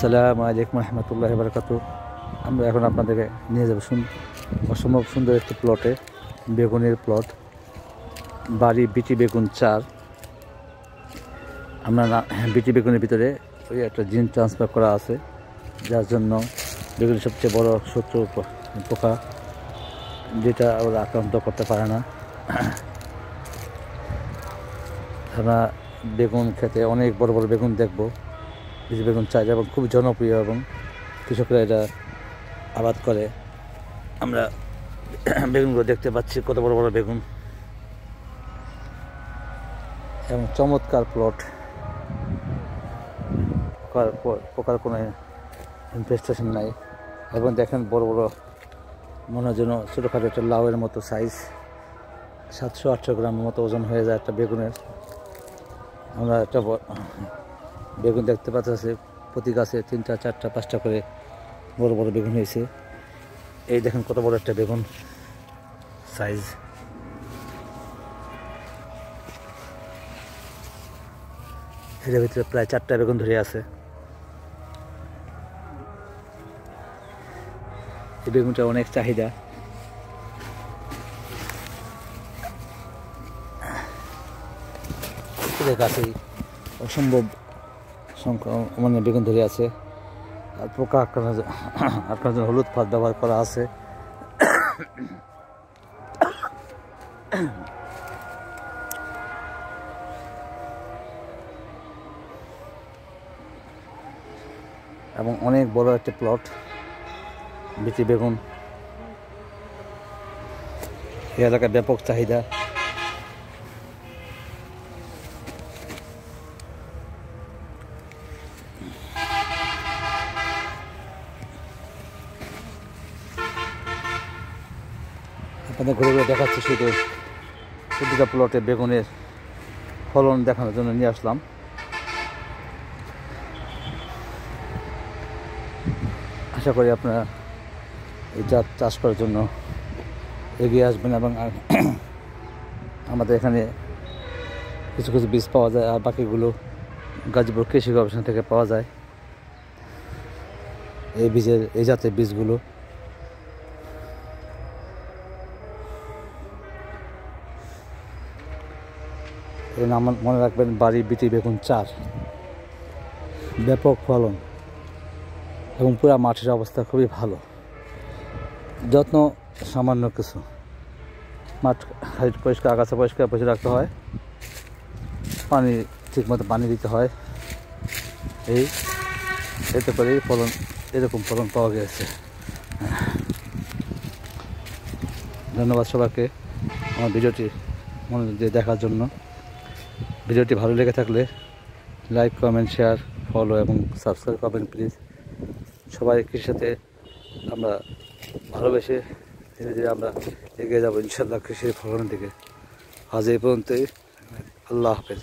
আসসালামু আলাইকুম রহমতুল্লাহি বারাকাতু। আমরা এখন আপনাদেরকে নিয়ে যাব অসম্ভব সুন্দর একটি প্লটে, বেগুনের প্লট, বাড়ি বিটি বেগুন 4। আমরা বিটি বেগুনের ভিতরে ওই একটা জিন ট্রান্সফার করা আছে, যার জন্য বেগুনের সবচেয়ে বড় শত্রু পোকা, যেটা ওরা আক্রান্ত করতে পারে না। আমরা বেগুন খেতে অনেক বড় বড় বেগুন দেখব, বিটি বেগুন 4 এবং খুব জনপ্রিয়, এবং কৃষকরা এটা আবাদ করে। আমরা বেগুনগুলো দেখতে পাচ্ছি, কত বড় বড় বেগুন এবং চমৎকার প্লট। পোকার কোনো ইনফেস্টেশন নাই। এবং দেখেন বড় বড়, মনে হয় যেন ছোটোখাটো একটা লাউয়ের মতো সাইজ, 700-800 গ্রামের মতো ওজন হয়ে যায় একটা বেগুনের। আমরা একটা বেগুন দেখতে পাচ্ছি, প্রতি গাছে 3টা 4টা 5টা করে বড় বড় বেগুন হয়েছে। এই দেখেন কত বড় একটা বেগুন সাইজ। এর ভিতরে প্রায় 4টা বেগুন ধরে আছে। এই বেগুনটা অনেক চাহিদা। গাছেই অসম্ভব সংখ্যা মানে বেগুন ধরে আছে। আর পোকা আটকানোর জন্য হলুদ ফাঁদ ব্যবহার করা আছে। এবং অনেক বড় একটা প্লট, বিটি বেগুন। এই এলাকায় ব্যাপক চাহিদা। আপনাদের ঘুরে ঘুরে দেখাচ্ছি, শুধু প্রতিটা প্লটে বেগুনের ফলন দেখানোর জন্য নিয়ে আসলাম। আশা করি আপনারা এই জাত চাষ করার জন্য এগিয়ে আসবেন। এবং আমাদের এখানে কিছু কিছু বীজ পাওয়া যায়, আর বাকিগুলো গাজীপুর কৃষি গবেষণা থেকে পাওয়া যায়। এই জাতের বীজগুলো এর নাম মনে রাখবেন, বাড়ি বিটি বেগুন 4। ব্যাপক ফলন এবং পুরো মাঠের অবস্থা খুবই ভালো। যত্ন সামান্য কিছু, মাঠ খালি পরিষ্কার, আগাছা পরিষ্কার রাখতে হয়, পানি ঠিকমতো পানি দিতে হয়। এতে করে এরকম ফলন পাওয়া গেছে। ধন্যবাদ সবাইকে আমার ভিডিওটি মনোযোগ দিয়ে দেখার জন্য। ভিডিওটি ভালো লেগে থাকলে লাইক, কমেন্ট, শেয়ার, ফলো এবং সাবস্ক্রাইব করবেন প্লিজ। সবাই কৃষির সাথে আমরা ভালোবেসে ধীরে ধীরে আমরা এগিয়ে যাবো ইনশাল্লাহ কৃষির ফলনের দিকে। আজ এই পর্যন্তই। আল্লাহ হাফেজ।